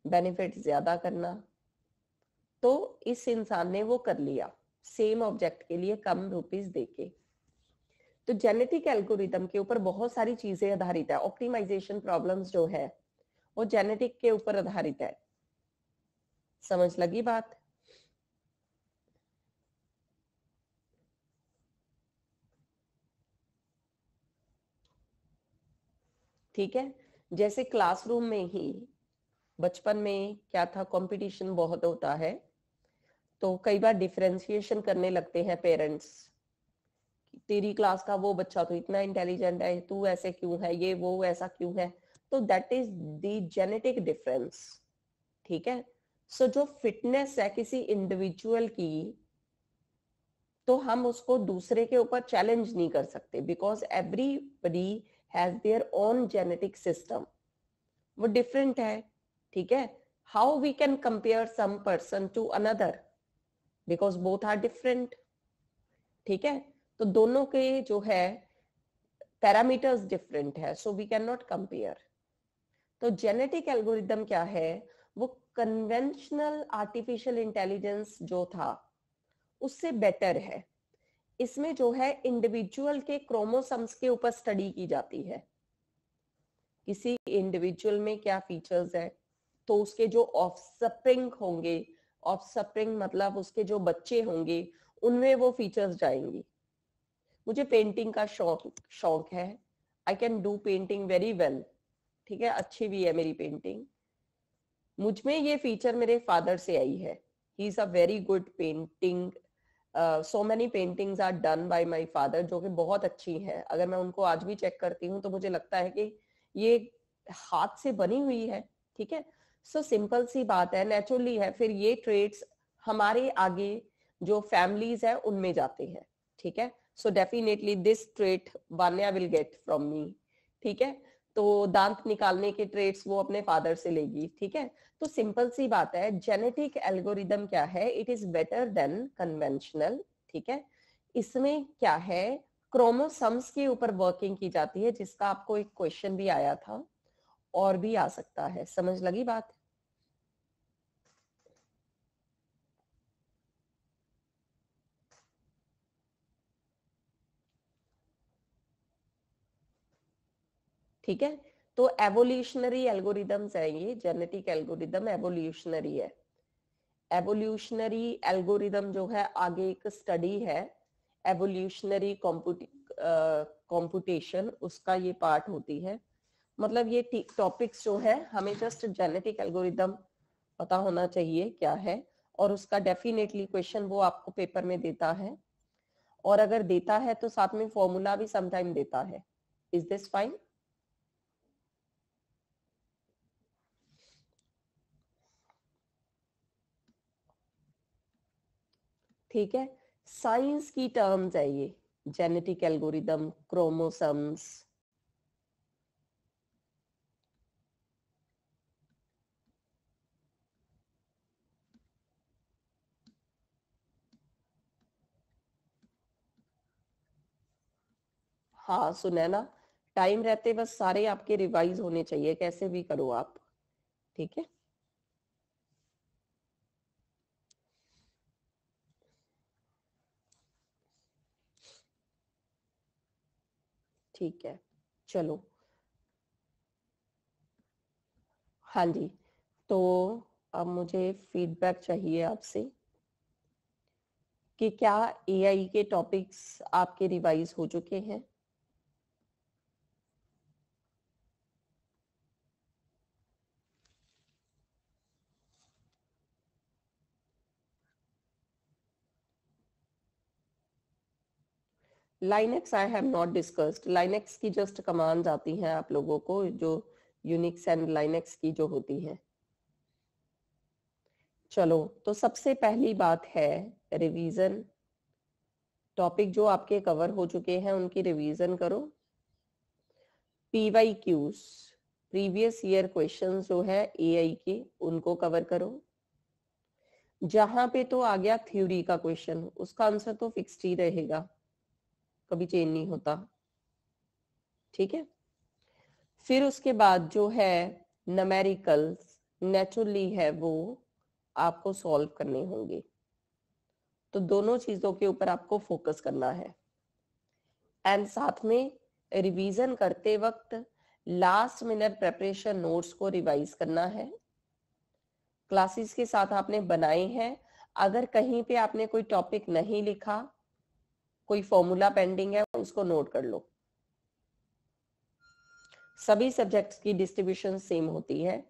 बेनिफिट ज्यादा करना, तो इस इंसान ने वो कर लिया सेम ऑब्जेक्ट के लिए कम रुपीस देके। तो जेनेटिक एल्गोरिदम के ऊपर बहुत सारी चीजें आधारित है, ऑप्टिमाइजेशन प्रॉब्लम्स जो है वो जेनेटिक के ऊपर आधारित है। समझ लगी बात? ठीक है। जैसे क्लासरूम में ही बचपन में क्या था, कंपटीशन बहुत होता है, तो कई बार डिफरेंशिएशन करने लगते हैं पेरेंट्स, तेरी क्लास का वो बच्चा तो इतना इंटेलिजेंट है, तू ऐसे क्यों है, ये वो ऐसा क्यों है। तो that is the genetic difference, ठीक है। सो जो फिटनेस है किसी इंडिविजुअल की, तो हम उसको दूसरे के ऊपर चैलेंज नहीं कर सकते, because everybody has their own genetic system, वो डिफरेंट है, ठीक है। How we can compare some person to another, because both are different, ठीक है। तो दोनों के जो है पैरामीटर्स डिफरेंट है, so we can not compare. तो जेनेटिक एल्गोरिदम क्या है, वो कन्वेंशनल आर्टिफिशियल इंटेलिजेंस जो था उससे बेटर है। इसमें जो है इंडिविजुअल के क्रोमोसोम्स के ऊपर स्टडी की जाती है, किसी इंडिविजुअल में क्या फीचर्स है, तो उसके जो ऑफस्प्रिंग होंगे, ऑफस्प्रिंग मतलब उसके जो बच्चे होंगे, उनमें वो फीचर्स जाएंगी। मुझे पेंटिंग का शौक है, I can do painting very well, ठीक है, अच्छी भी है मेरी पेंटिंग। मुझ में ये फीचर मेरे फादर से आई है, he is a very good painting, so many paintings are done by my father, जो कि बहुत अच्छी हैं। अगर मैं उनको आज भी चेक करती हूँ तो मुझे लगता है कि ये हाथ से बनी हुई है, ठीक है। सो सिंपल सी बात है, नेचुरली है, फिर ये ट्रेड्स हमारे आगे जो फैमिलीज है उनमें जाते हैं, ठीक है। So definitely this trait Vanya will get from me, ठीक है। तो दांत निकालने के ट्रेड्स वो अपने फादर से लेगी, ठीक है। तो सिंपल सी बात है, जेनेटिक एल्गोरिदम क्या है, it is better than conventional, ठीक है। इसमें क्या है, क्रोमोसोम्स के ऊपर वर्किंग की जाती है, जिसका आपको एक क्वेश्चन भी आया था और भी आ सकता है। समझ लगी बात? ठीक है। तो एवोल्यूशनरी एल्गोरिदम्स है, ये जेनेटिक एल्गोरिदम एवोल्यूशनरी है। एवोल्यूशनरी एल्गोरिदम जो है आगे एक स्टडी है, एवोल्यूशनरी कॉम्पुटेशन, उसका ये पार्ट होती है। मतलब ये टॉपिक्स जो है हमें जस्ट जेनेटिक एल्गोरिदम पता होना चाहिए क्या है, और उसका डेफिनेटली क्वेश्चन वो आपको पेपर में देता है, और अगर देता है तो साथ में फॉर्मूला भी समटाइम देता है। Is this fine? ठीक है। साइंस की टर्म्स है ये, जेनेटिक एल्गोरिदम, क्रोमोसम्स। हाँ सुनैना, टाइम रहते बस सारे आपके रिवाइज होने चाहिए, कैसे भी करो आप, ठीक है। ठीक है, चलो। हाँ जी। तो अब मुझे फीडबैक चाहिए आपसे कि क्या एआई के टॉपिक्स आपके रिवाइज हो चुके हैं? Linux I have not discussed, Linux की जस्ट कमांड्स आती हैं आप लोगों को, जो यूनिक्स एंड लाइनक्स की जो होती हैं। चलो, तो सबसे पहली बात है रिवीजन। टॉपिक जो आपके कवर हो चुके हैं उनकी रिवीजन करो। PYQs, प्रीवियस ईयर क्वेश्चंस जो है AI के, उनको कवर करो। जहां पे तो आ गया थ्योरी का क्वेश्चन, उसका आंसर तो फिक्स्ड ही रहेगा, कभी चेंज नहीं होता, ठीक है। फिर उसके बाद जो है न्यूमेरिकल्स, नेचुरली है वो आपको सॉल्व करने होंगे, तो दोनों चीजों के ऊपर आपको फोकस करना है। एंड साथ में रिवीजन करते वक्त लास्ट मिनट प्रेपरेशन नोट्स को रिवाइज करना है। क्लासेस के साथ आपने बनाए हैं, अगर कहीं पे आपने कोई टॉपिक नहीं लिखा, कोई फॉर्मूला पेंडिंग है, उसको नोट कर लो। सभी सब्जेक्ट्स की डिस्ट्रीब्यूशन सेम होती है।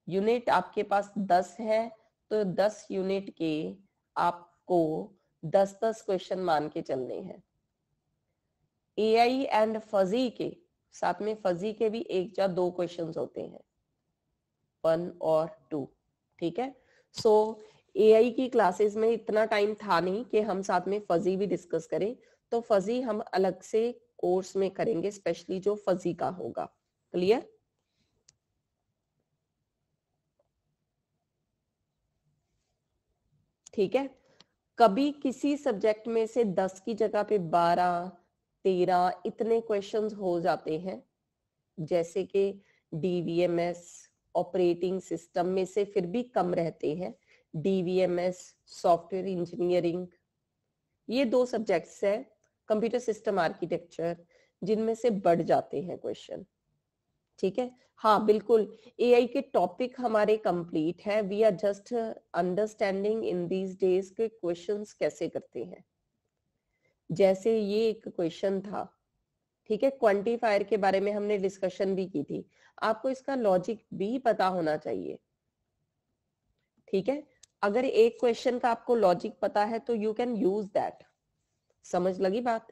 यूनिट आपके पास 10 है, तो 10 यूनिट के आपको 10-10 क्वेश्चन मान के चलने हैं। AI एंड फजी के साथ में, फजी के भी 1 या 2 क्वेश्चंस होते हैं, 1 और 2, ठीक है। सो AI की क्लासेस में इतना टाइम था नहीं कि हम साथ में फजी भी डिस्कस करें, तो फजी हम अलग से कोर्स में करेंगे, स्पेशली जो फजी का होगा। क्लियर? ठीक है। कभी किसी सब्जेक्ट में से 10 की जगह पे 12, 13 इतने क्वेश्चंस हो जाते हैं, जैसे कि DVMS ऑपरेटिंग सिस्टम में से फिर भी कम रहते हैं, DVMS सॉफ्टवेयर इंजीनियरिंग, ये 2 सब्जेक्ट्स है, कंप्यूटर सिस्टम आर्किटेक्चर, जिनमें से बढ़ जाते हैं क्वेश्चन, ठीक है। हाँ बिल्कुल, AI के टॉपिक हमारे कंप्लीट है, we are just understanding in these days के क्वेश्चंस कैसे करते हैं। जैसे ये एक क्वेश्चन था, ठीक है, क्वांटिफायर के बारे में हमने डिस्कशन भी की थी, आपको इसका लॉजिक भी पता होना चाहिए, ठीक है। अगर एक क्वेश्चन का आपको लॉजिक पता है तो यू कैन यूज दैट। समझ लगी बात?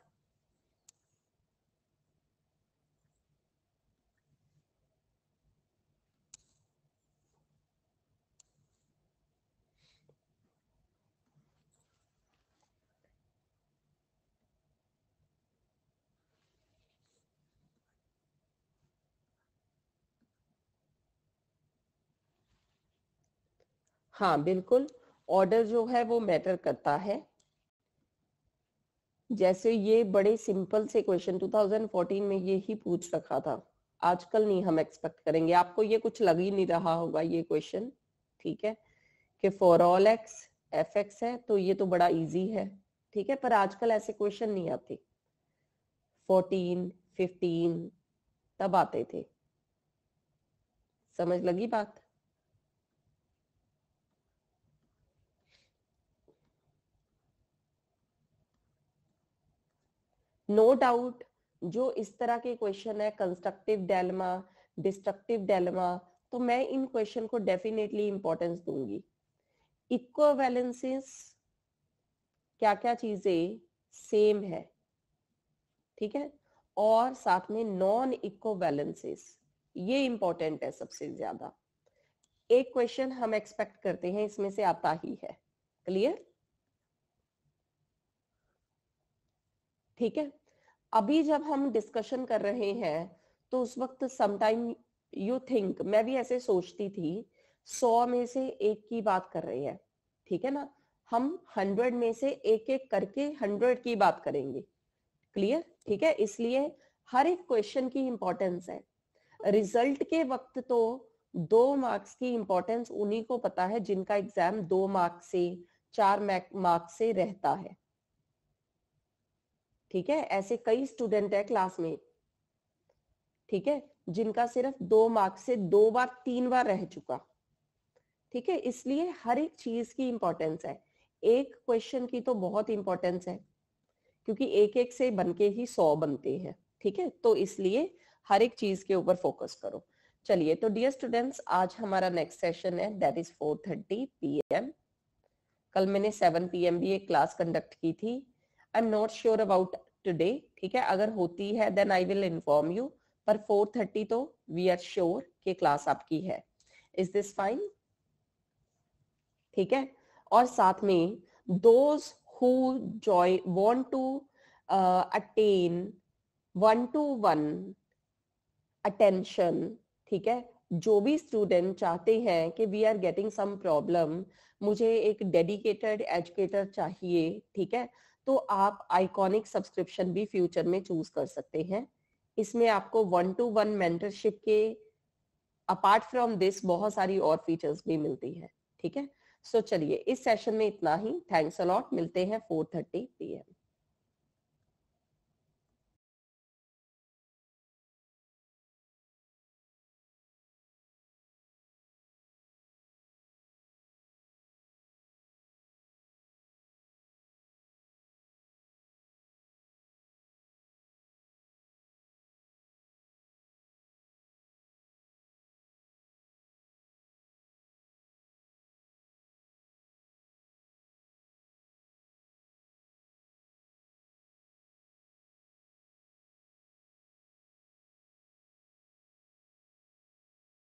हाँ बिल्कुल, ऑर्डर जो है वो मैटर करता है। जैसे ये बड़े सिंपल से क्वेश्चन 2014 में ये ही पूछ रखा था, आजकल नहीं हम एक्सपेक्ट करेंगे। आपको ये कुछ लग ही नहीं रहा होगा ये क्वेश्चन, ठीक है, कि for all x F x है, तो ये तो बड़ा इजी है, ठीक है, पर आजकल ऐसे क्वेश्चन नहीं आते। 14, 15 तब आते थे। समझ लगी बात? नो डाउट, जो इस तरह के क्वेश्चन है, कंस्ट्रक्टिव डायलेमा, डिस्ट्रक्टिव डायलेमा, तो मैं इन क्वेश्चन को डेफिनेटली इंपॉर्टेंस दूंगी। इक्विवेलेंसेस, क्या क्या चीजें सेम है, ठीक है, और साथ में नॉन इक्विवेलेंसेस, ये इंपॉर्टेंट है सबसे ज्यादा। एक क्वेश्चन हम एक्सपेक्ट करते हैं इसमें से आता ही है। क्लियर? ठीक है। अभी जब हम डिस्कशन कर रहे हैं तो उस वक्त समटाइम यू थिंक, मैं भी ऐसे सोचती थी, 100 में से एक की बात कर रहे हैं, ठीक है ना, हम 100 में से एक एक करके 100 की बात करेंगे। क्लियर? ठीक है, इसलिए हर एक क्वेश्चन की इंपॉर्टेंस है। रिजल्ट के वक्त तो 2 मार्क्स की इंपॉर्टेंस उन्हीं को पता है जिनका एग्जाम 2 मार्क्स से 4 मार्क्स से रहता है, ठीक है। ऐसे कई स्टूडेंट है क्लास में, ठीक है, जिनका सिर्फ 2 मार्क्स से 2 बार 3 बार रह चुका, ठीक है। इसलिए हर एक चीज की इंपॉर्टेंस है, एक क्वेश्चन की तो बहुत इंपॉर्टेंस है, क्योंकि एक एक से बनके ही 100 बनते हैं, ठीक है। तो इसलिए हर एक चीज के ऊपर फोकस करो। चलिए, तो डियर स्टूडेंट्स, आज हमारा नेक्स्ट सेशन है, दैट इज 4:30 PM। कल मैंने 7 PM भी एक क्लास कंडक्ट की थी, I am not sure about today, ठीक है, अगर होती है then I will inform you, पर 4:30 तो वी आर श्योर कि क्लास आपकी है। Is this fine? ठीक है। और साथ में those who want to attend 1-to-1 attention, ठीक है, जो भी स्टूडेंट चाहते हैं कि we are getting some problem, मुझे एक डेडिकेटेड एजुकेटर चाहिए, ठीक है, तो आप आइकॉनिक सब्सक्रिप्शन भी फ्यूचर में चूज कर सकते हैं। इसमें आपको 1-to-1 मेंटरशिप के अपार्ट फ्रॉम दिस बहुत सारी और फीचर्स भी मिलती है। ठीक है, सो चलिए इस सेशन में इतना ही। थैंक्स अ लॉट, मिलते हैं 4:30 PM।